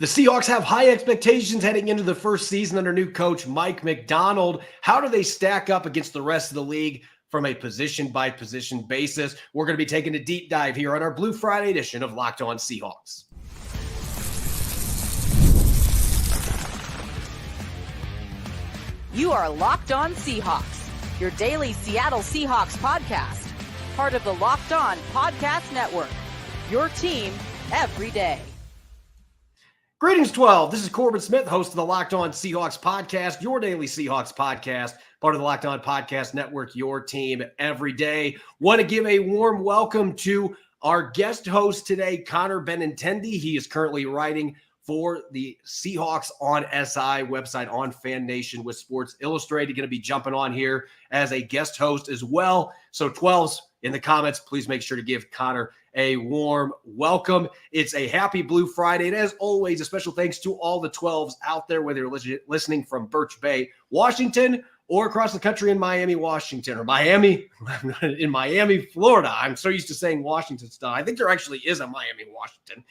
The Seahawks have high expectations heading into the first season under new coach Mike Macdonald. How do they stack up against the rest of the league from a position-by-position basis? We're going to be taking a deep dive here on our Blue Friday edition of Locked On Seahawks. You are Locked On Seahawks, your daily Seattle Seahawks podcast, part of the Locked On Podcast Network, your team every day. Greetings, 12. This is Corbin Smith, host of the Locked On Seahawks podcast, your daily Seahawks podcast, part of the Locked On Podcast Network, your team every day. Want to give a warm welcome to our guest host today, Connor Benintendi. He is currently writing for the Seahawks on SI website on Fan Nation with Sports Illustrated. Going to be jumping on here as a guest host as well. So 12s in the comments, please make sure to give Connor a warm welcome. It's a happy Blue Friday. And as always, a special thanks to all the 12s out there, whether you're listening from Birch Bay, Washington, or across the country in Miami, Washington, or in Miami, Florida. I'm so used to saying Washington stuff. I think there actually is a Miami, Washington,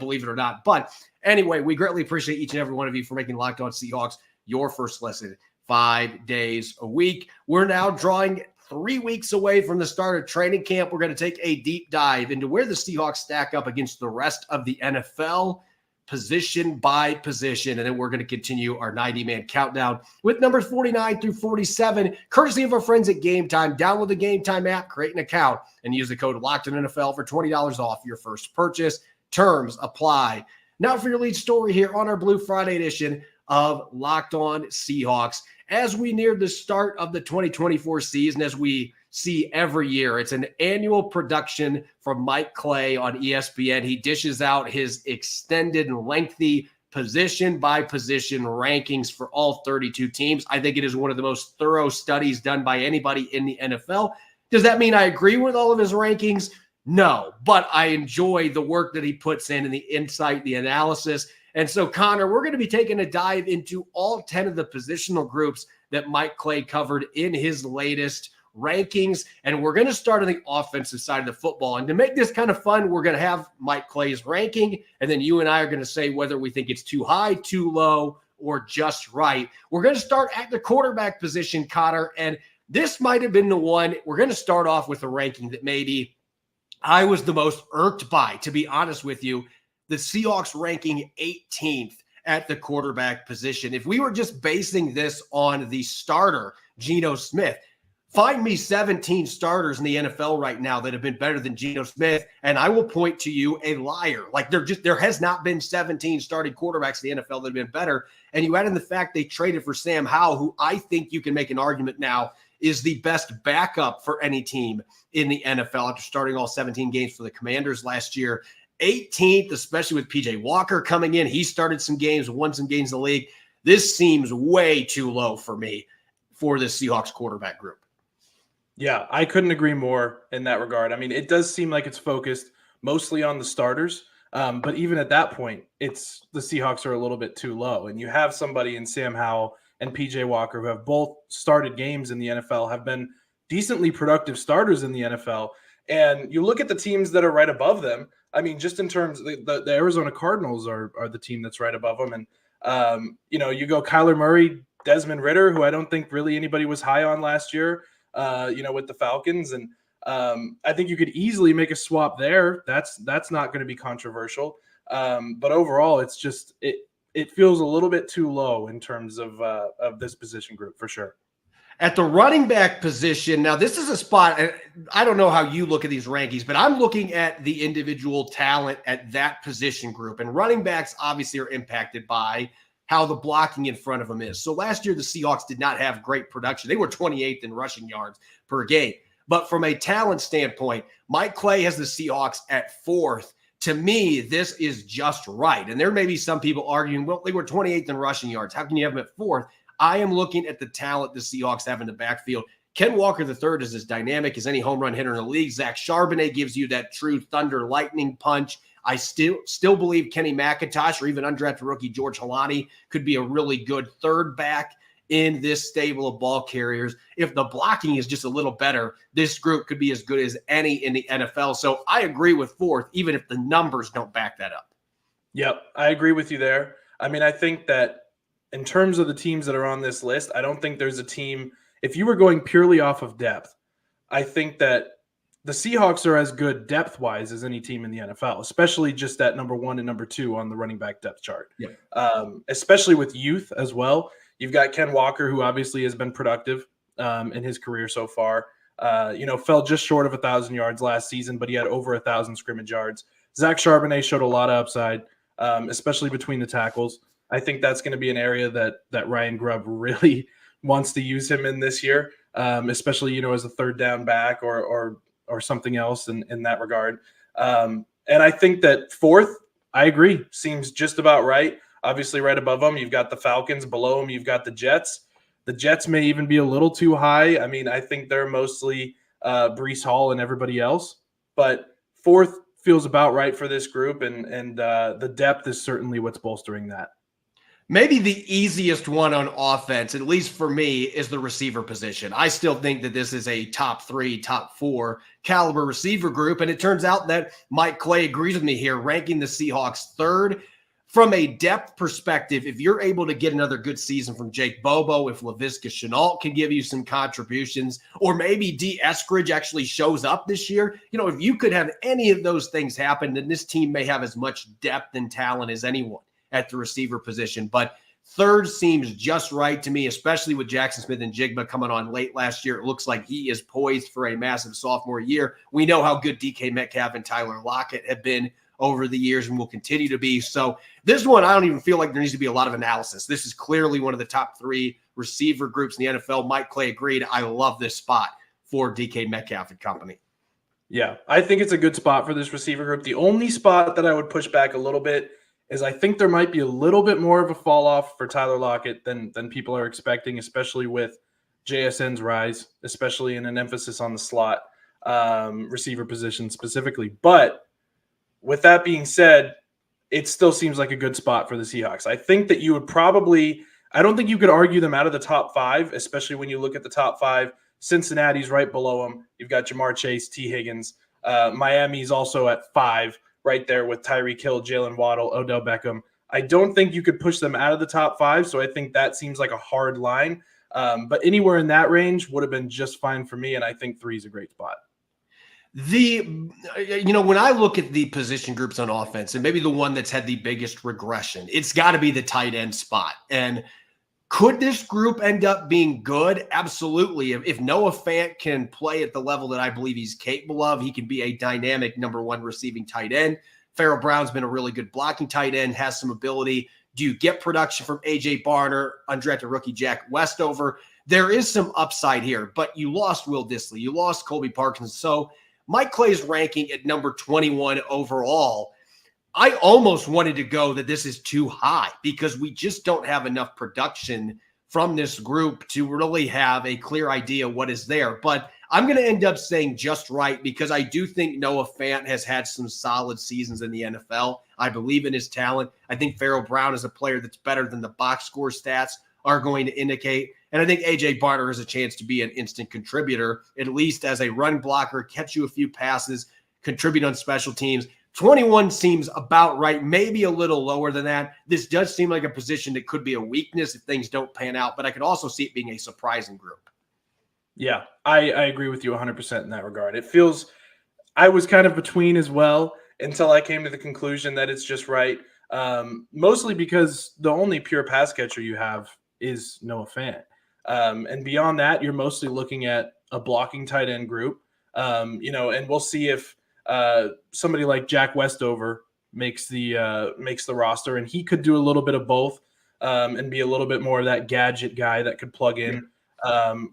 believe it or not. But anyway, we greatly appreciate each and every one of you for making Locked On Seahawks your first listen 5 days a week. We're now drawing 3 weeks away from the start of training camp. We're going to take a deep dive into where the Seahawks stack up against the rest of the NFL, position by position. And then we're going to continue our 90-man countdown with numbers 49 through 47, courtesy of our friends at Game Time. Download the Game Time app, create an account, and use the code LOCKEDONNFL for $20 off your first purchase. Terms apply. Now for your lead story here on our Blue Friday edition of Locked On Seahawks. As we near the start of the 2024 season, as we see every year, it's an annual production from Mike Clay on ESPN. He dishes out his extended and lengthy position-by-position rankings for all 32 teams. I think it is one of the most thorough studies done by anybody in the NFL. Does that mean I agree with all of his rankings? No, but I enjoy the work that he puts in and the insight, the analysis. And so, Connor, we're going to be taking a dive into all 10 of the positional groups that Mike Clay covered in his latest rankings. And we're going to start on the offensive side of the football. And to make this kind of fun, we're going to have Mike Clay's ranking. And then you and I are going to say whether we think it's too high, too low, or just right. We're going to start at the quarterback position, Connor. And this might have been the one. We're going to start off with a ranking that maybe I was the most irked by, to be honest with you. The Seahawks ranking 18th at the quarterback position. If we were just basing this on the starter, Geno Smith, find me 17 starters in the NFL right now that have been better than Geno Smith, and I will point to you a liar. Like there has not been 17 starting quarterbacks in the NFL that have been better. And you add in the fact they traded for Sam Howell, who I think you can make an argument now is the best backup for any team in the NFL after starting all 17 games for the Commanders last year. 18th, especially with PJ Walker coming in. He started some games, won some games in the league. This seems way too low for me for the Seahawks quarterback group. Yeah, I couldn't agree more in that regard. I mean, it does seem like it's focused mostly on the starters, but even at that point, it's the Seahawks are a little bit too low. And you have somebody in Sam Howell and PJ Walker who have both started games in the NFL, have been decently productive starters in the NFL. And you look at the teams that are right above them. I mean, just in terms of the Arizona Cardinals are the team that's right above them. And, you go Kyler Murray, Desmond Ridder, who I don't think really anybody was high on last year, with the Falcons. And I think you could easily make a swap there. That's not going to be controversial. But overall, it's just it feels a little bit too low in terms of this position group for sure. At the running back position, now this is a spot, I don't know how you look at these rankings, but I'm looking at the individual talent at that position group. And running backs obviously are impacted by how the blocking in front of them is. So last year, the Seahawks did not have great production. They were 28th in rushing yards per game. But from a talent standpoint, Mike Clay has the Seahawks at 4th. To me, this is just right. And there may be some people arguing, well, they were 28th in rushing yards. How can you have them at 4th? I am looking at the talent the Seahawks have in the backfield. Ken Walker III is as dynamic as any home run hitter in the league. Zach Charbonnet gives you that true thunder lightning punch. I still believe Kenny McIntosh or even undrafted rookie George Halani could be a really good third back in this stable of ball carriers. If the blocking is just a little better, this group could be as good as any in the NFL. So I agree with 4th, even if the numbers don't back that up. Yep, I agree with you there. I mean, I think that in terms of the teams that are on this list, I don't think there's a team, if you were going purely off of depth, I think that the Seahawks are as good depth-wise as any team in the NFL, especially just at number 1 and number 2 on the running back depth chart. Yeah. Especially with youth as well. You've got Ken Walker, who obviously has been productive in his career so far. Fell just short of 1,000 yards last season, but he had over 1,000 scrimmage yards. Zach Charbonnet showed a lot of upside, especially between the tackles. I think that's going to be an area that Ryan Grubb really wants to use him in this year, especially, as a third down back or something else in that regard. And I think that fourth, I agree, seems just about right. Obviously, right above them, you've got the Falcons. Below them, you've got the Jets. The Jets may even be a little too high. I mean, I think they're mostly Breece Hall and everybody else. But fourth feels about right for this group, and the depth is certainly what's bolstering that. Maybe the easiest one on offense, at least for me, is the receiver position. I still think that this is a top 3, top 4 caliber receiver group, and it turns out that Mike Clay agrees with me here, ranking the Seahawks 3rd. From a depth perspective, if you're able to get another good season from Jake Bobo, if Laviska Shenault can give you some contributions, or maybe D. Eskridge actually shows up this year, if you could have any of those things happen, then this team may have as much depth and talent as anyone at the receiver position. But 3rd seems just right to me, especially with Jackson Smith and Jigba coming on late last year. It looks like he is poised for a massive sophomore year. We know how good DK Metcalf and Tyler Lockett have been over the years and will continue to be. So this one, I don't even feel like there needs to be a lot of analysis. This is clearly one of the top 3 receiver groups in the NFL. Mike Clay agreed. I love this spot for DK Metcalf and company. Yeah, I think it's a good spot for this receiver group. The only spot that I would push back a little bit is I think there might be a little bit more of a fall off for Tyler Lockett than people are expecting, especially with JSN's rise, especially in an emphasis on the slot receiver position specifically. But with that being said, it still seems like a good spot for the Seahawks. I think that you would probably – I don't think you could argue them out of the top 5, especially when you look at the top 5. Cincinnati's right below them. You've got Jamar Chase, T. Higgins. Miami's also at 5, right there with Tyreek Hill, Jalen Waddle, Odell Beckham. I don't think you could push them out of the top 5, so I think that seems like a hard line. But anywhere in that range would have been just fine for me, and I think 3 is a great spot. When I look at the position groups on offense, and maybe the one that's had the biggest regression, it's got to be the tight end spot. And could this group end up being good? Absolutely. If Noah Fant can play at the level that I believe he's capable of, he can be a dynamic number 1 receiving tight end. Farrell Brown's been a really good blocking tight end, has some ability. Do you get production from A.J. Barner, undrafted rookie Jack Westover? There is some upside here, but you lost Will Dissly. You lost Colby Parkinson. So Mike Clay's ranking at number 21 overall, I almost wanted to go that this is too high because we just don't have enough production from this group to really have a clear idea what is there. But I'm going to end up saying just right because I do think Noah Fant has had some solid seasons in the NFL. I believe in his talent. I think Farrell Brown is a player that's better than the box score stats are going to indicate. And I think A.J. Barner has a chance to be an instant contributor, at least as a run blocker, catch you a few passes, contribute on special teams. 21 seems about right, maybe a little lower than that. This does seem like a position that could be a weakness if things don't pan out, but I could also see it being a surprising group. Yeah, I agree with you 100% in that regard. It feels – I was kind of between as well until I came to the conclusion that it's just right, mostly because the only pure pass catcher you have is Noah Fant. And beyond that, you're mostly looking at a blocking tight end group, and we'll see if somebody like Jack Westover makes the roster, and he could do a little bit of both and be a little bit more of that gadget guy that could plug in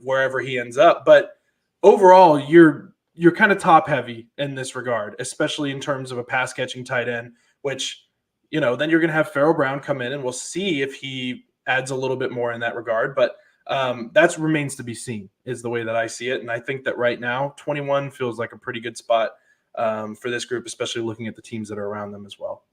wherever he ends up. But overall, you're kind of top heavy in this regard, especially in terms of a pass catching tight end, which, then you're going to have Farrell Brown come in and we'll see if he adds a little bit more in that regard. But that remains to be seen is the way that I see it. And I think that right now 21 feels like a pretty good spot for this group, especially looking at the teams that are around them as well.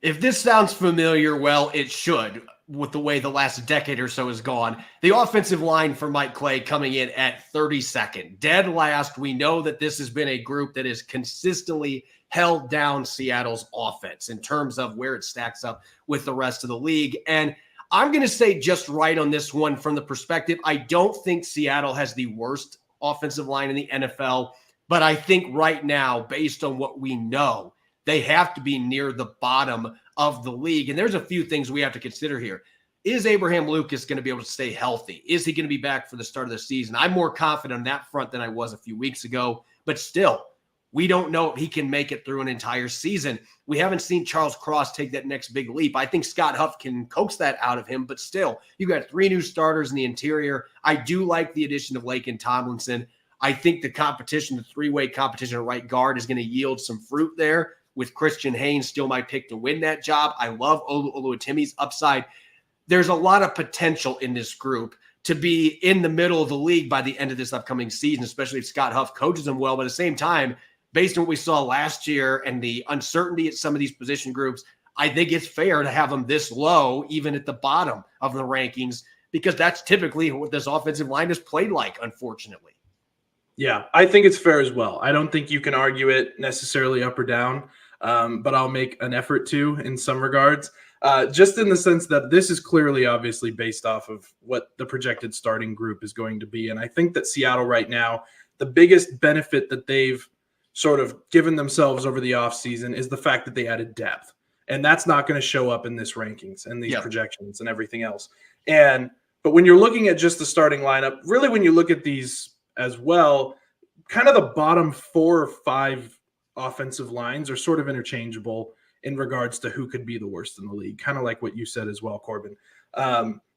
If this sounds familiar, well, it should, with the way the last decade or so has gone. The offensive line for Mike Clay coming in at 32nd, dead last. We know that this has been a group that has consistently held down Seattle's offense in terms of where it stacks up with the rest of the league. And I'm going to say just right on this one from the perspective, I don't think Seattle has the worst offensive line in the NFL, but I think right now, based on what we know, they have to be near the bottom of the league. And there's a few things we have to consider here. Is Abraham Lucas going to be able to stay healthy? Is he going to be back for the start of the season? I'm more confident on that front than I was a few weeks ago, but still, we don't know if he can make it through an entire season. We haven't seen Charles Cross take that next big leap. I think Scott Huff can coax that out of him, but still, you've got 3 new starters in the interior. I do like the addition of Laken Tomlinson. I think the competition, the 3-way competition at right guard is going to yield some fruit there with Christian Haynes still my pick to win that job. I love Oluwatimi's upside. There's a lot of potential in this group to be in the middle of the league by the end of this upcoming season, especially if Scott Huff coaches them well. But at the same time, based on what we saw last year and the uncertainty at some of these position groups, I think it's fair to have them this low, even at the bottom of the rankings, because that's typically what this offensive line has played like, unfortunately. Yeah, I think it's fair as well. I don't think you can argue it necessarily up or down, but I'll make an effort to in some regards. Just in the sense that this is clearly obviously based off of what the projected starting group is going to be. And I think that Seattle right now, the biggest benefit that they've sort of given themselves over the offseason is the fact that they added depth. And that's not going to show up in this rankings and these projections and everything else. But when you're looking at just the starting lineup, really when you look at these as well, kind of the bottom 4 or 5 offensive lines are sort of interchangeable in regards to who could be the worst in the league, kind of like what you said as well, Corbin.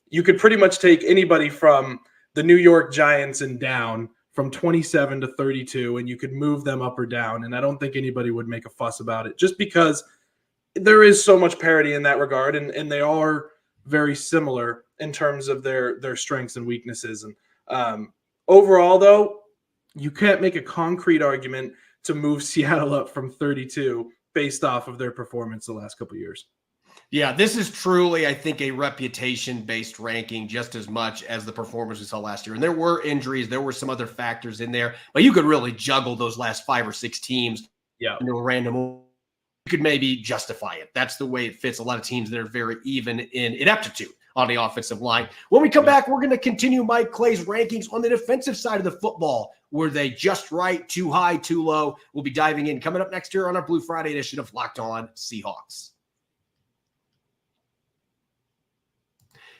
You could pretty much take anybody from the New York Giants and down from 27 to 32, and you could move them up or down, and I don't think anybody would make a fuss about it just because there is so much parity in that regard, and they are very similar in terms of their strengths and weaknesses. And overall, though, you can't make a concrete argument to move Seattle up from 32 based off of their performance the last couple of years. Yeah, this is truly, I think, a reputation-based ranking just as much as the performance we saw last year. And there were injuries. There were some other factors in there. But you could really juggle those last 5 or 6 teams into a random. You could maybe justify it. That's the way it fits a lot of teams that are very even in ineptitude on the offensive line. When we come back, we're going to continue Mike Clay's rankings on the defensive side of the football. Were they just right, too high, too low? We'll be diving in coming up next year on our Blue Friday edition of Locked On Seahawks.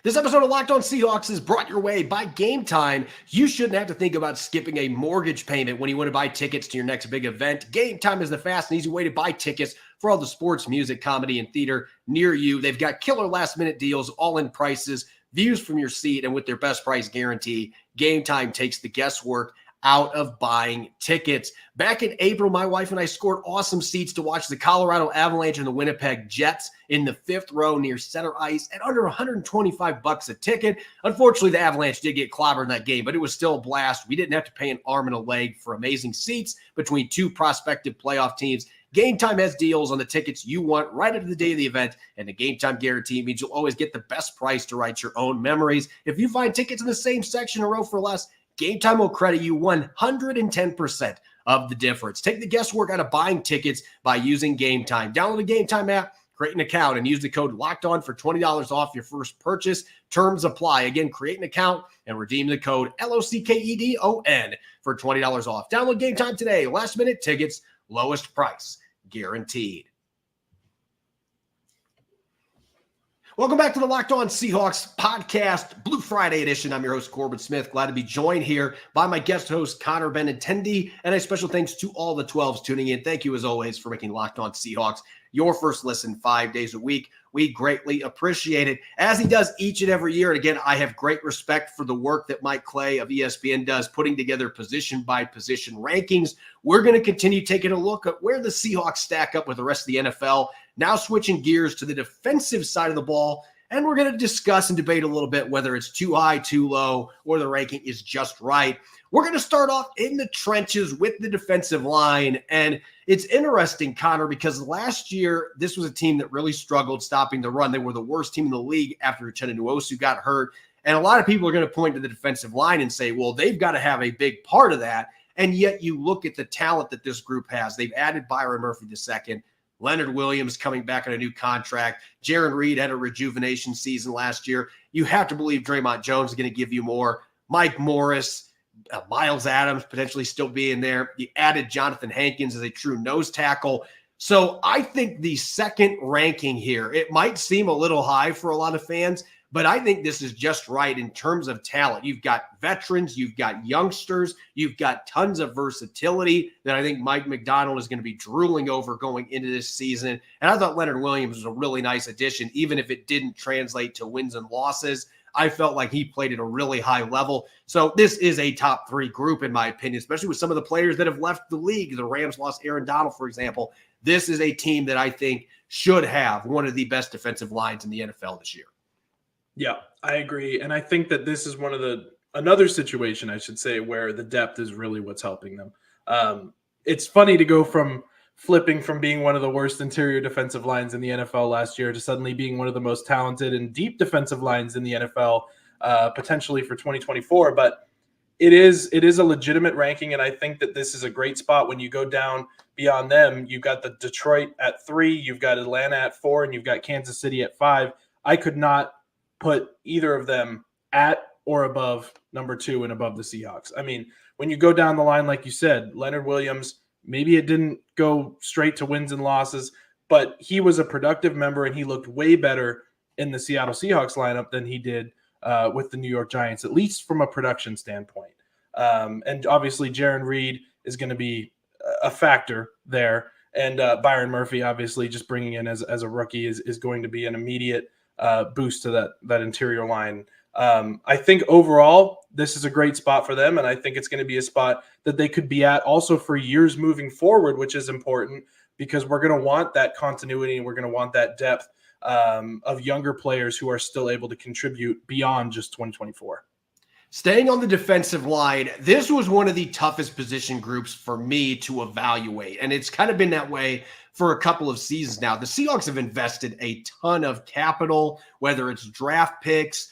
This episode of Locked On Seahawks is brought your way by Game Time. You shouldn't have to think about skipping a mortgage payment when you want to buy tickets to your next big event. Game Time is the fast and easy way to buy tickets for all the sports, music, comedy, and theater near you. They've got killer last-minute deals, all-in prices, views from your seat, and with their best price guarantee, Game Time takes the guesswork out of buying tickets. Back in April, my wife and I scored awesome seats to watch the Colorado Avalanche and the Winnipeg Jets in the 5th row near center ice at under $125 a ticket. Unfortunately, the Avalanche did get clobbered in that game, but it was still a blast. We didn't have to pay an arm and a leg for amazing seats between 2 prospective playoff teams. Game Time has deals on the tickets you want right up to the day of the event, and the Game Time guarantee means you'll always get the best price to write your own memories. If you find tickets in the same section or row for less, Game Time will credit you 110% of the difference. Take the guesswork out of buying tickets by using Game Time. Download the Game Time app, create an account, and use the code LOCKEDON for $20 off your first purchase. Terms apply. Again, create an account and redeem the code LOCKEDON for $20 off. Download Game Time today. Last-minute tickets, lowest price guaranteed. Welcome back to the Locked On Seahawks podcast, Blue Friday edition. I'm your host, Corbin Smith. Glad to be joined here by my guest host, Connor Benintendi. And a special thanks to all the 12s tuning in. Thank you, as always, for making Locked On Seahawks your first listen 5 days a week. We greatly appreciate it, as he does each and every year. And again, I have great respect for the work that Mike Clay of ESPN does, putting together position-by-position rankings. We're going to continue taking a look at where the Seahawks stack up with the rest of the NFL. Now switching gears to the defensive side of the ball, and we're going to discuss and debate a little bit whether it's too high, too low, or the ranking is just right. We're going to start off in the trenches with the defensive line, and it's interesting, Connor, because last year this was a team that really struggled stopping the run. They were the worst team in the league after Uchenna Nwosu got hurt, and a lot of people are going to point to the defensive line and say, well, they've got to have a big part of that. And yet you look at the talent that this group has. They've added Byron Murphy II, Leonard Williams coming back on a new contract. Jaron Reed had a rejuvenation season last year. You have to believe Draymond Jones is going to give you more. Mike Morris, Miles Adams potentially still being there. You added Jonathan Hankins as a true nose tackle. So I think the second ranking here, it might seem a little high for a lot of fans, but I think this is just right in terms of talent. You've got veterans, you've got youngsters, you've got tons of versatility that I think Mike Macdonald is going to be drooling over going into this season. And I thought Leonard Williams was a really nice addition, even if it didn't translate to wins and losses. I felt like he played at a really high level. So this is a top 3 group, in my opinion, especially with some of the players that have left the league. The Rams lost Aaron Donald, for example. This is a team that I think should have one of the best defensive lines in the NFL this year. Yeah, I agree. And I think that this is another situation, I should say, where the depth is really what's helping them. It's funny to go from flipping from being one of the worst interior defensive lines in the NFL last year to suddenly being one of the most talented and deep defensive lines in the NFL, potentially for 2024. But it is a legitimate ranking, and I think that this is a great spot. When you go down beyond them, you've got the Detroit at 3, you've got Atlanta at 4, and you've got Kansas City at 5. I could not put either of them at or above number 2 and above the Seahawks. I mean, when you go down the line, like you said, Leonard Williams, maybe it didn't go straight to wins and losses, but he was a productive member and he looked way better in the Seattle Seahawks lineup than he did with the New York Giants, at least from a production standpoint. And obviously Jaron Reed is going to be a factor there. And Byron Murphy, obviously just bringing in as a rookie is going to be an immediate boost to that interior line. I think overall, this is a great spot for them, and I think it's going to be a spot that they could be at also for years moving forward, which is important because we're going to want that continuity and we're going to want that depth of younger players who are still able to contribute beyond just 2024. Staying on the defensive line, this was one of the toughest position groups for me to evaluate, and it's kind of been that way for a couple of seasons now. The Seahawks have invested a ton of capital, whether it's draft picks,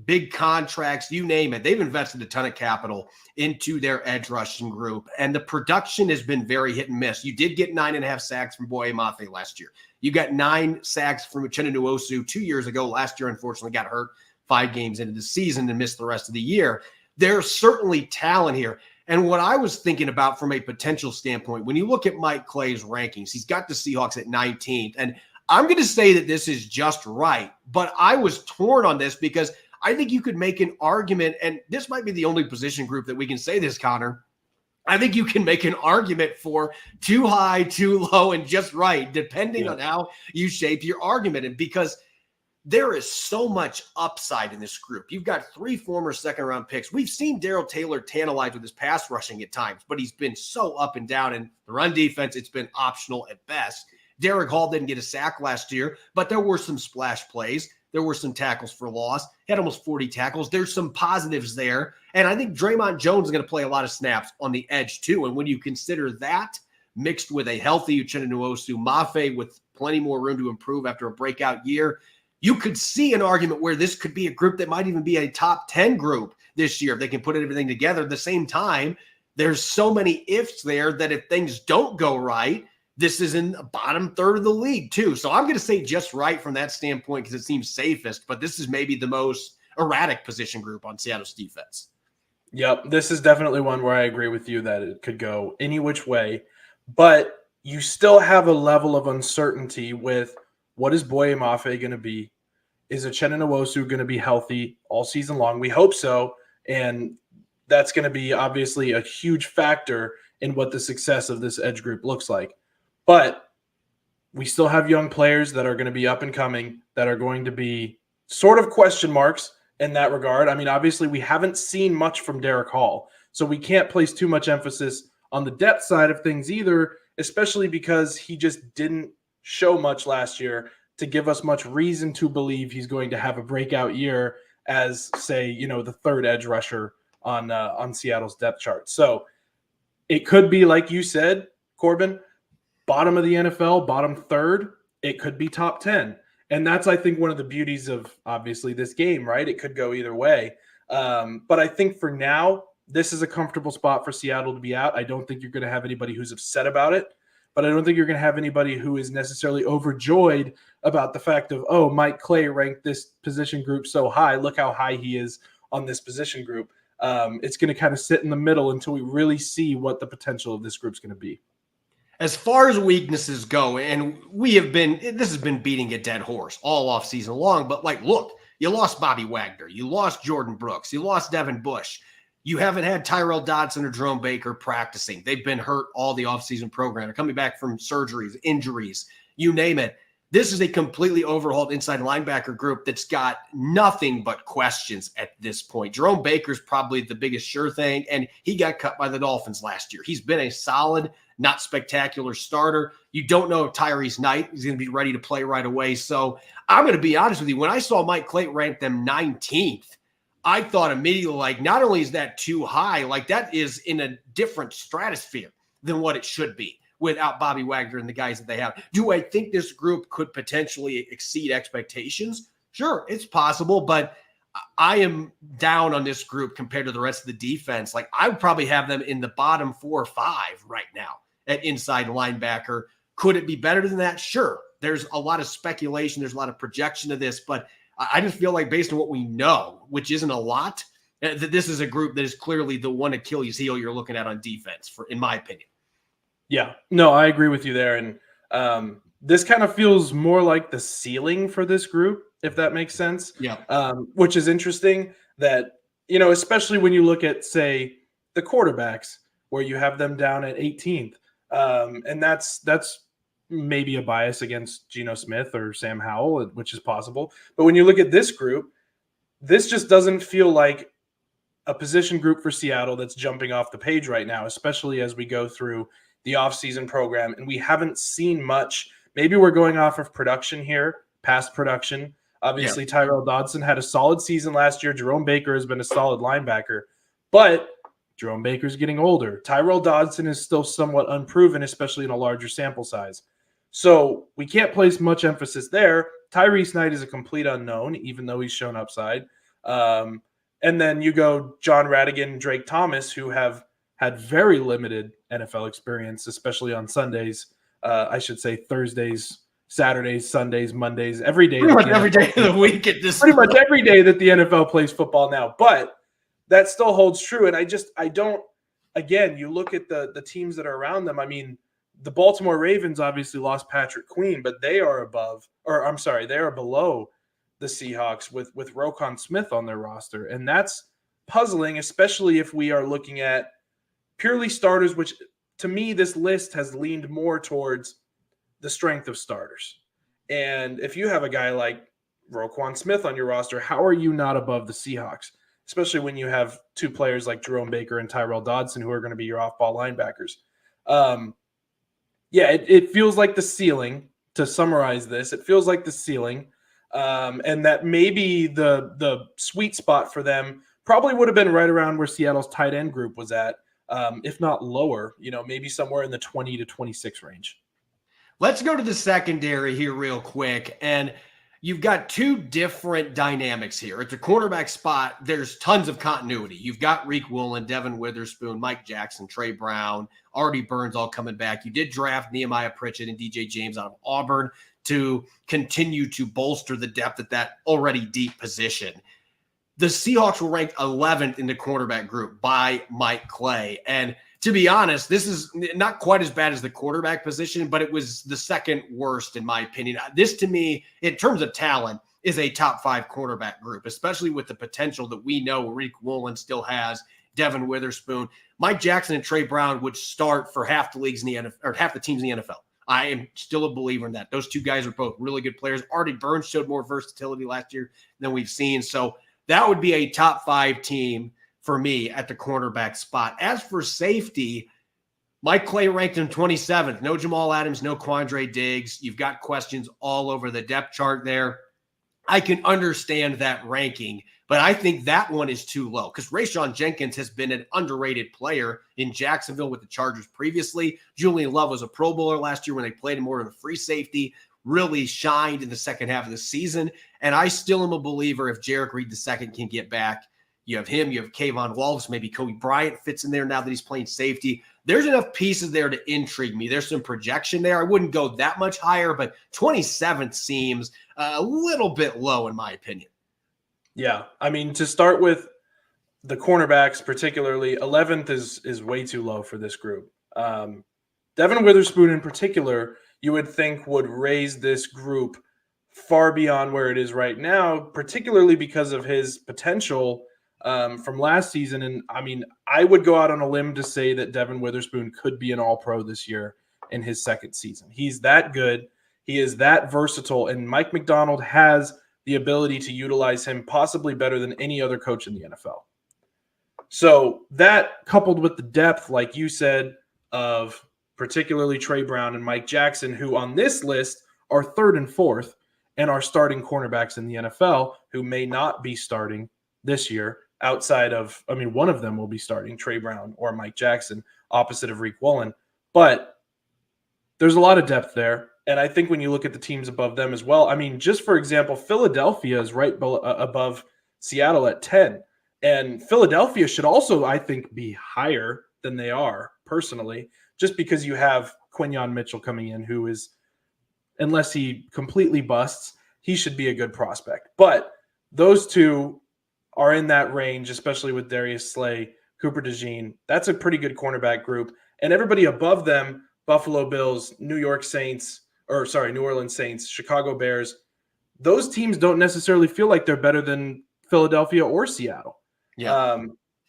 big contracts, you name it. They've invested a ton of capital into their edge rushing group, and the production has been very hit and miss. You did get 9.5 sacks from Boye Mafe last year. You got 9 sacks from Uchenna Nwosu 2 years ago. Last year, unfortunately, got hurt 5 games into the season and missed the rest of the year. There's certainly talent here. And what I was thinking about from a potential standpoint, when you look at Mike Clay's rankings, he's got the Seahawks at 19th. And I'm going to say that this is just right. But I was torn on this because I think you could make an argument, and this might be the only position group that we can say this, Connor. I think you can make an argument for too high, too low, and just right, depending on how you shape your argument. And because there is so much upside in this group. You've got 3 former second-round picks. We've seen Darrell Taylor tantalize with his pass rushing at times, but he's been so up and down. In the run defense, it's been optional at best. Derek Hall didn't get a sack last year, but there were some splash plays. There were some tackles for loss. He had almost 40 tackles. There's some positives there. And I think Draymond Jones is going to play a lot of snaps on the edge too. And when you consider that mixed with a healthy Uchenna Nwosu Mafe with plenty more room to improve after a breakout year, you could see an argument where this could be a group that might even be a top 10 group this year if they can put everything together. At the same time, there's so many ifs there that if things don't go right, this is in the bottom third of the league too. So I'm going to say just right from that standpoint because it seems safest, but this is maybe the most erratic position group on Seattle's defense. Yep, this is definitely one where I agree with you that it could go any which way, but you still have a level of uncertainty with what is Boye Mafe going to be? Is Uchenna Nwosu going to be healthy all season long? We hope so, and that's going to be obviously a huge factor in what the success of this edge group looks like. But we still have young players that are going to be up and coming that are going to be sort of question marks in that regard. I mean, obviously, we haven't seen much from Derek Hall, so we can't place too much emphasis on the depth side of things either, especially because he just didn't show much last year to give us much reason to believe he's going to have a breakout year as, say, the third edge rusher on Seattle's depth chart. So it could be, like you said, Corbin, bottom of the NFL, bottom third. It could be top 10. And that's, I think, one of the beauties of, obviously, this game, right? It could go either way. But I think for now, this is a comfortable spot for Seattle to be at. I don't think you're going to have anybody who's upset about it, but I don't think you're going to have anybody who is necessarily overjoyed about the fact of, oh, Mike Clay ranked this position group so high. Look how high he is on this position group. It's going to kind of sit in the middle until we really see what the potential of this group's going to be. As far as weaknesses go, and this has been beating a dead horse all off season long, but look, you lost Bobby Wagner, you lost Jordan Brooks, you lost Devin Bush. You haven't had Tyrell Dodson or Jerome Baker practicing. They've been hurt all the offseason program. They're coming back from surgeries, injuries, you name it. This is a completely overhauled inside linebacker group that's got nothing but questions at this point. Jerome Baker's probably the biggest sure thing, and he got cut by the Dolphins last year. He's been a solid, not spectacular starter. You don't know if Tyrese Knight is going to be ready to play right away. So I'm going to be honest with you. When I saw Mike Clay rank them 19th, I thought immediately, not only is that too high, that is in a different stratosphere than what it should be without Bobby Wagner and the guys that they have. Do I think this group could potentially exceed expectations? Sure, it's possible, but I am down on this group compared to the rest of the defense. I would probably have them in the bottom 4 or 5 right now at inside linebacker. Could it be better than that? Sure. There's a lot of speculation. There's a lot of projection of this, but I just feel like based on what we know, which isn't a lot, that this is a group that is clearly the one Achilles heel you're looking at on defense, in my opinion. Yeah, no, I agree with you there. And this kind of feels more like the ceiling for this group, if that makes sense. Yeah. Which is interesting that, especially when you look at, say, the quarterbacks, where you have them down at 18th. And that's maybe a bias against Geno Smith or Sam Howell, which is possible. But when you look at this group, this just doesn't feel like a position group for Seattle that's jumping off the page right now, especially as we go through the offseason program. And we haven't seen much. Maybe we're going off of production here, past production. Obviously, Tyrell Dodson had a solid season last year. Jerome Baker has been a solid linebacker. But Jerome Baker's getting older. Tyrell Dodson is still somewhat unproven, especially in a larger sample size. So we can't place much emphasis there. Tyrese Knight is a complete unknown, even though he's shown upside. And then you go John Radigan and Drake Thomas, who have had very limited NFL experience, especially on Sundays. I should say Thursdays, Saturdays, Sundays, Mondays, every day. Pretty much every day of the week at this Pretty much every day that the NFL plays football now. But that still holds true. And I don't, again, you look at the teams that are around them. I mean, the Baltimore Ravens obviously lost Patrick Queen, but they are below the Seahawks with Roquan Smith on their roster. And that's puzzling, especially if we are looking at purely starters, which to me, this list has leaned more towards the strength of starters. And if you have a guy like Roquan Smith on your roster, how are you not above the Seahawks? Especially when you have two players like Jerome Baker and Tyrell Dodson, who are going to be your off-ball linebackers. It feels like the ceiling. To summarize this, it feels like the ceiling, and that maybe the sweet spot for them probably would have been right around where Seattle's tight end group was at, if not lower, maybe somewhere in the 20 to 26 range. Let's go to the secondary here real quick. And you've got two different dynamics here. At the cornerback spot, there's tons of continuity. You've got Reek Woolen, Devon Witherspoon, Mike Jackson, Trey Brown, Artie Burns all coming back. You did draft Nehemiah Pritchett and DJ James out of Auburn to continue to bolster the depth at that already deep position. The Seahawks were ranked 11th in the cornerback group by Mike Clay. And to be honest, this is not quite as bad as the quarterback position, but it was the second worst in my opinion. This to me, in terms of talent, is a top 5 cornerback group, especially with the potential that we know Reek Woolen still has, Devon Witherspoon. Mike Jackson and Trey Brown would start for half the leagues in the NFL, or half the teams in the NFL. I am still a believer in that. Those two guys are both really good players. Artie Burns showed more versatility last year than we've seen. So that would be a top 5 team for me at the cornerback spot. As for safety, Mike Clay ranked him 27th. No Jamal Adams, no Quandre Diggs. You've got questions all over the depth chart there. I can understand that ranking, but I think that one is too low because Rayshon Jenkins has been an underrated player in Jacksonville with the Chargers previously. Julian Love was a Pro Bowler last year when they played him more of a free safety, really shined in the second half of the season. And I still am a believer if Jarek Reed II can get back, You have him. You have Kayvon Wallace. Maybe Kobe Bryant fits in there now that he's playing safety. There's enough pieces there to intrigue me. There's some projection there. I wouldn't go that much higher, but 27th seems a little bit low in my opinion. Yeah. I mean, to start with the cornerbacks, particularly 11th is way too low for this group. Devon Witherspoon in particular, you would think would raise this group far beyond where it is right now, particularly because of his potential from last season. And I mean, I would go out on a limb to say that Devon Witherspoon could be an all-pro this year in his second season. He's that good. He is that versatile. And Mike Macdonald has the ability to utilize him possibly better than any other coach in the NFL. So that coupled with the depth, like you said, of particularly Trey Brown and Mike Jackson, who on this list are third and fourth and are starting cornerbacks in the NFL who may not be starting this year outside of, I mean, one of them will be starting, Trey Brown or Mike Jackson, opposite of Reek Woolen. But there's a lot of depth there. And I think when you look at the teams above them as well, I mean, just for example, Philadelphia is right above Seattle at 10. And Philadelphia should also, I think, be higher than they are personally, just because you have Quinyon Mitchell coming in, who is, unless he completely busts, he should be a good prospect. But those two are in that range, especially with Darius Slay, Cooper DeJean. That's a pretty good cornerback group. And everybody above them, Buffalo Bills, New Orleans Saints, Chicago Bears, those teams don't necessarily feel like they're better than Philadelphia or Seattle. Yeah.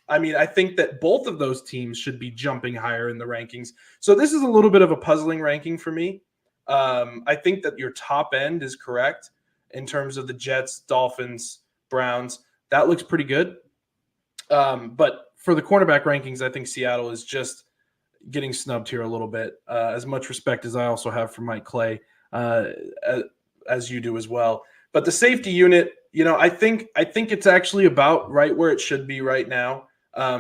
I mean, I think that both of those teams should be jumping higher in the rankings. So this is a little bit of a puzzling ranking for me. I think that your top end is correct in terms of the Jets, Dolphins, Browns. That looks pretty good. But for the cornerback rankings, I think Seattle is just getting snubbed here a little bit. As much respect as I also have for Mike Clay, as you do as well. But the safety unit, I think it's actually about right where it should be right now,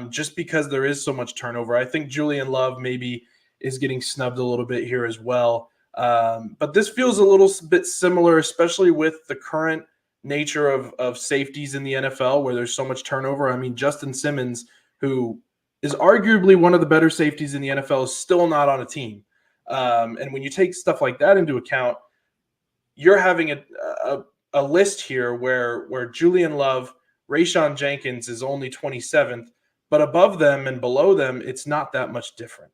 just because there is so much turnover. I think Julian Love maybe is getting snubbed a little bit here as well. But this feels a little bit similar, especially with the current nature of safeties in the NFL where there's so much turnover. I mean, Justin Simmons, who is arguably one of the better safeties in the NFL, is still not on a team. And when you take stuff like that into account, you're having a list here where Julian Love, Rayshawn Jenkins is only 27th, but above them and below them, it's not that much different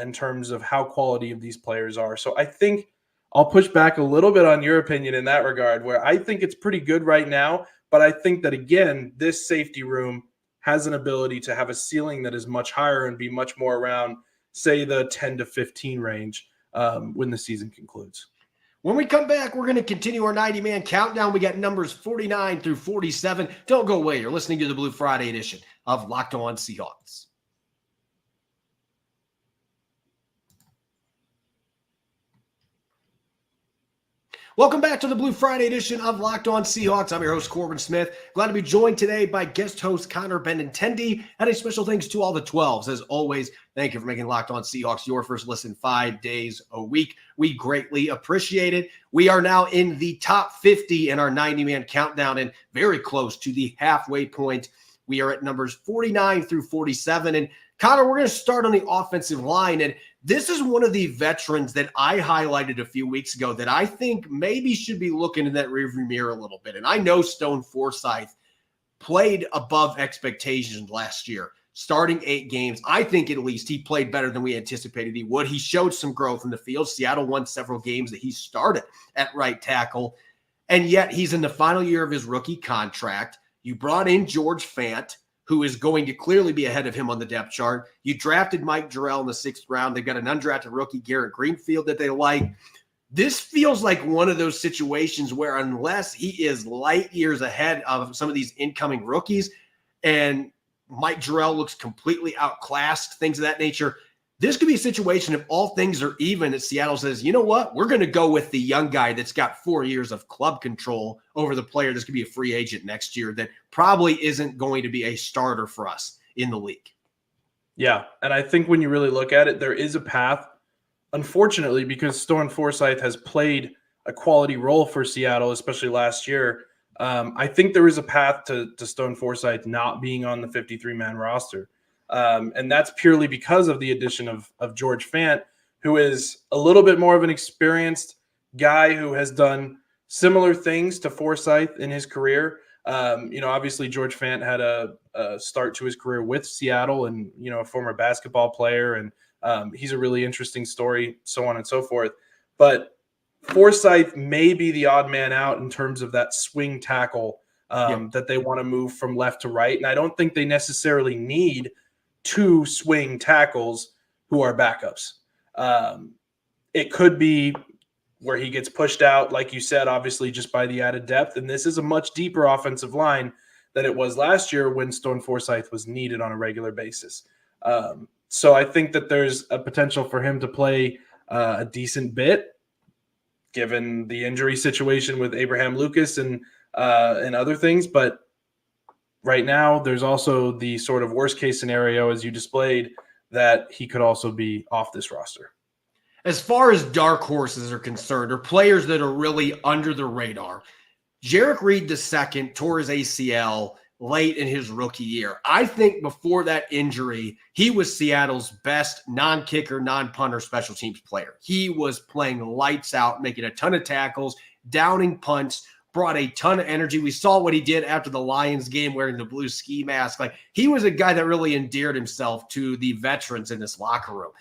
in terms of how quality of these players are. So I think I'll push back a little bit on your opinion in that regard, where I think it's pretty good right now, but I think that, again, this safety room has an ability to have a ceiling that is much higher and be much more around, say, the 10 to 15 range when the season concludes. When we come back, we're going to continue our 90-man countdown. We got numbers 49 through 47. Don't go away. You're listening to the Blue Friday edition of Locked On Seahawks. Welcome back to the Blue Friday edition of Locked On Seahawks. I'm your host, Corbin Smith. Glad to be joined today by guest host Connor Benintendi. And a special thanks to all the 12s. As always, thank you for making Locked On Seahawks your first listen 5 days a week. We greatly appreciate it. We are now in the top 50 in our 90-man countdown and very close to the halfway point. We are at numbers 49 through 47. And Connor, we're going to start on the offensive line. And this is one of the veterans that I highlighted a few weeks ago that I think maybe should be looking in that rearview mirror a little bit. And I know Stone Forsythe played above expectations last year, starting 8 games. I think at least he played better than we anticipated he would. He showed some growth in the field. Seattle won several games that he started at right tackle. And yet he's in the final year of his rookie contract. You brought in George Fant, who is going to clearly be ahead of him on the depth chart. You drafted Mike Jarrell in the 6th round. They've got an undrafted rookie, Garrett Greenfield, that they like. This feels like one of those situations where unless he is light years ahead of some of these incoming rookies and Mike Jarrell looks completely outclassed, things of that nature, this could be a situation if all things are even that Seattle says, you know what, we're going to go with the young guy that's got 4 years of club control over the player that's going to be a free agent next year that probably isn't going to be a starter for us in the league. Yeah, and I think when you really look at it, there is a path, unfortunately, because Stone Forsythe has played a quality role for Seattle, especially last year. I think there is a path to Stone Forsythe not being on the 53-man roster. And that's purely because of the addition of George Fant, who is a little bit more of an experienced guy who has done similar things to Forsythe in his career. Obviously George Fant had a start to his career with Seattle and, a former basketball player. And he's a really interesting story, so on and so forth. But Forsythe may be the odd man out in terms of that swing tackle that they want to move from left to right. And I don't think they necessarily need two swing tackles who are backups. It could be where he gets pushed out, like you said, obviously just by the added depth. And this is a much deeper offensive line than it was last year when Stone Forsythe was needed on a regular basis. So I think that there's a potential for him to play a decent bit, given the injury situation with Abraham Lucas and other things. But right now, there's also the sort of worst case scenario, as you displayed, that he could also be off this roster. As far as dark horses are concerned, or players that are really under the radar, Jarek Reed II tore his ACL late in his rookie year. I think before that injury, he was Seattle's best non-kicker, non-punter special teams player. He was playing lights out, making a ton of tackles, downing punts, brought a ton of energy. We saw what he did after the Lions game wearing the blue ski mask. Like, he was a guy that really endeared himself to the veterans in this locker room.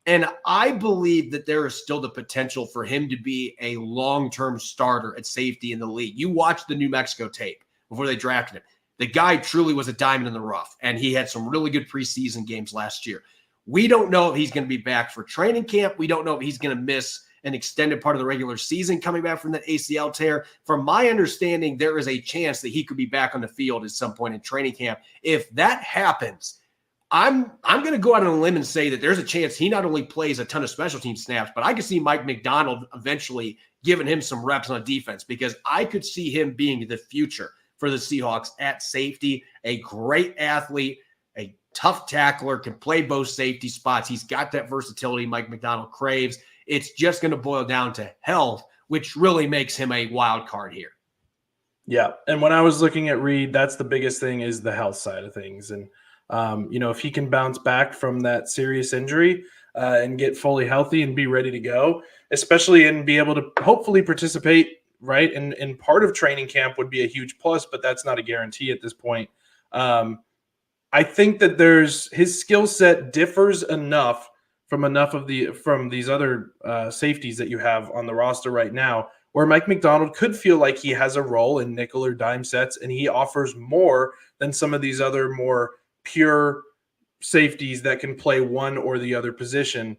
And I believe that there is still the potential for him to be a long-term starter at safety in the league. You watched the New Mexico tape before they drafted him. The guy truly was a diamond in the rough, and he had some really good preseason games last year. We don't know if he's going to be back for training camp. We don't know if he's going to miss an extended part of the regular season coming back from that ACL tear. From my understanding, there is a chance that he could be back on the field at some point in training camp. If that happens, I'm going to go out on a limb and say that there's a chance he not only plays a ton of special team snaps, but I could see Mike Macdonald eventually giving him some reps on defense, because I could see him being the future for the Seahawks at safety. A great athlete, a tough tackler, can play both safety spots. He's got that versatility Mike Macdonald craves. It's just going to boil down to health, which really makes him a wild card here. Yeah, and when I was looking at Reed, that's the biggest thing, is the health side of things. And if he can bounce back from that serious injury and get fully healthy and be ready to go, especially and be able to hopefully participate, right, in part of training camp, would be a huge plus, but that's not a guarantee at this point. I think that his skill set differs enough from these other safeties that you have on the roster right now, where Mike Macdonald could feel like he has a role in nickel or dime sets, and he offers more than some of these other more pure safeties that can play one or the other position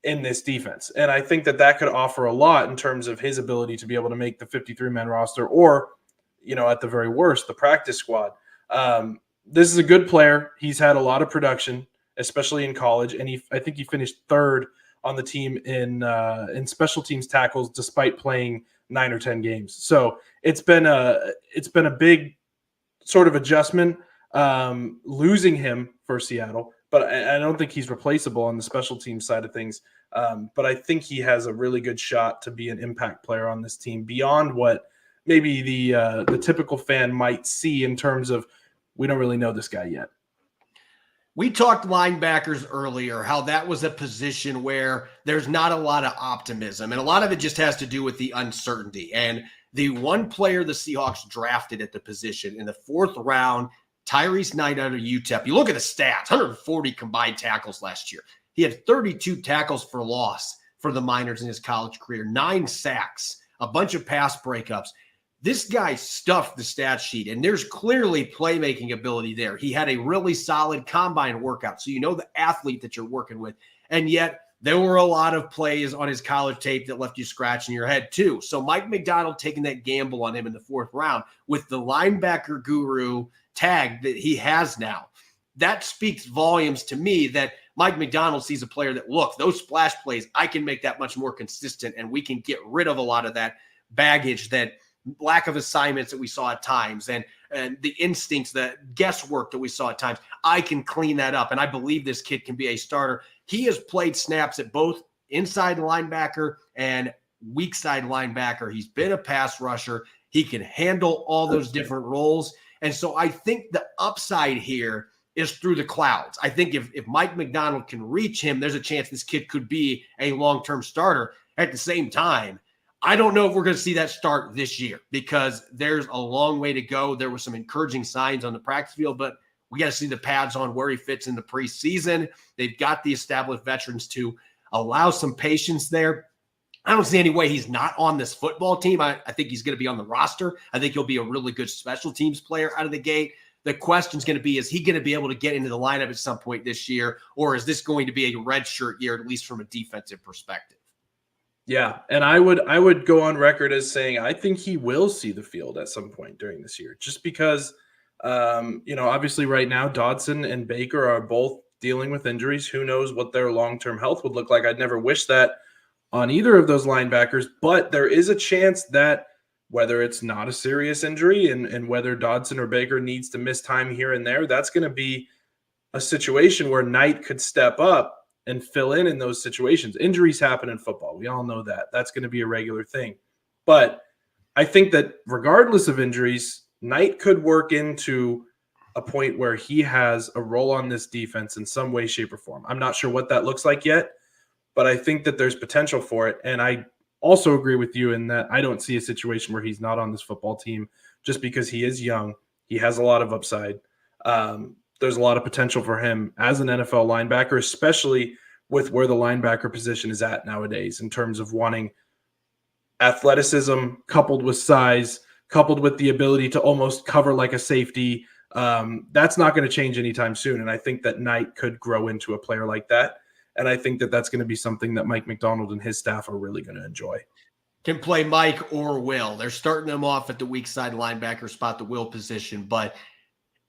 in this defense. And I think that could offer a lot in terms of his ability to be able to make the 53-man roster, or, at the very worst, the practice squad. This is a good player. He's had a lot of production, especially in college. And I think he finished third on the team in special teams tackles, despite playing 9 or 10 games. So it's been a big sort of adjustment, losing him for Seattle, but I don't think he's replaceable on the special team side of things. But I think he has a really good shot to be an impact player on this team, beyond what maybe the typical fan might see in terms of, we don't really know this guy yet. We talked linebackers earlier, how that was a position where there's not a lot of optimism, and a lot of it just has to do with the uncertainty. And the one player the Seahawks drafted at the position in the 4th round, Tyrese Knight out of UTEP. You look at the stats, 140 combined tackles last year. He had 32 tackles for loss for the Miners in his college career, 9 sacks, a bunch of pass breakups. This guy stuffed the stat sheet, and there's clearly playmaking ability there. He had a really solid combine workout, so you know the athlete that you're working with. And yet there were a lot of plays on his college tape that left you scratching your head too. So Mike Macdonald taking that gamble on him in the 4th round with the linebacker guru tag that he has now, that speaks volumes to me that Mike Macdonald sees a player that, look, those splash plays, I can make that much more consistent, and we can get rid of a lot of that baggage, that lack of assignments that we saw at times, and the instincts, the guesswork that we saw at times. I can clean that up, and I believe this kid can be a starter. He has played snaps at both inside linebacker and weak side linebacker. He's been a pass rusher. He can handle all those different roles. And so I think the upside here is through the clouds. I think if Mike Macdonald can reach him, there's a chance this kid could be a long-term starter. At the same time, I don't know if we're going to see that start this year because there's a long way to go. There were some encouraging signs on the practice field, but we got to see the pads on where he fits in the preseason. They've got the established veterans to allow some patience there. I don't see any way he's not on this football team. I think he's going to be on the roster. I think he'll be a really good special teams player out of the gate. The question is going to be, is he going to be able to get into the lineup at some point this year, or is this going to be a redshirt year, at least from a defensive perspective? Yeah, and I would go on record as saying I think he will see the field at some point during this year, just because, obviously right now Dodson and Baker are both dealing with injuries. Who knows what their long-term health would look like? I'd never wish that on either of those linebackers, but there is a chance that whether it's not a serious injury and whether Dodson or Baker needs to miss time here and there, that's going to be a situation where Knight could step up and fill in those situations. Injuries happen in football. We all know that. That's going to be a regular thing. But I think that regardless of injuries, Knight could work into a point where he has a role on this defense in some way, shape, or form. I'm not sure what that looks like yet, but I think that there's potential for it. And I also agree with you in that I don't see a situation where he's not on this football team just because he is young. He has a lot of upside. There's a lot of potential for him as an NFL linebacker, especially with where the linebacker position is at nowadays in terms of wanting athleticism coupled with size, coupled with the ability to almost cover like a safety. That's not going to change anytime soon. And I think that Knight could grow into a player like that. And I think that that's going to be something that Mike Macdonald and his staff are really going to enjoy. Can play Mike or Will. They're starting him off at the weak side linebacker spot, the Will position. But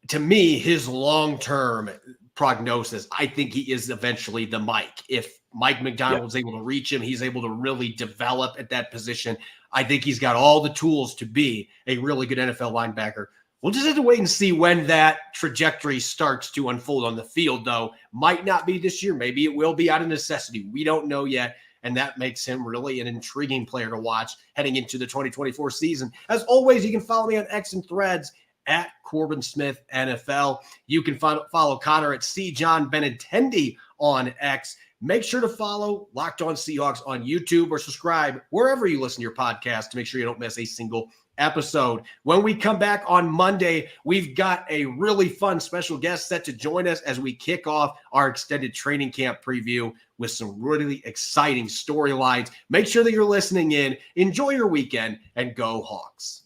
to me, his long-term prognosis, I think he is eventually the Mike. If Mike Macdonald's able to reach him, he's able to really develop at that position. I think he's got all the tools to be a really good NFL linebacker. We'll just have to wait and see when that trajectory starts to unfold on the field, though. Might not be this year. Maybe it will be out of necessity. We don't know yet, and that makes him really an intriguing player to watch heading into the 2024 season. As always, you can follow me on X and Threads at Corbin Smith NFL. You can follow Connor at John Benintendi on X. Make sure to follow Locked On Seahawks on YouTube or subscribe wherever you listen to your podcast to make sure you don't miss a single episode. When we come back on Monday, we've got a really fun special guest set to join us as we kick off our extended training camp preview with some really exciting storylines. Make sure that you're listening in. Enjoy your weekend and go Hawks.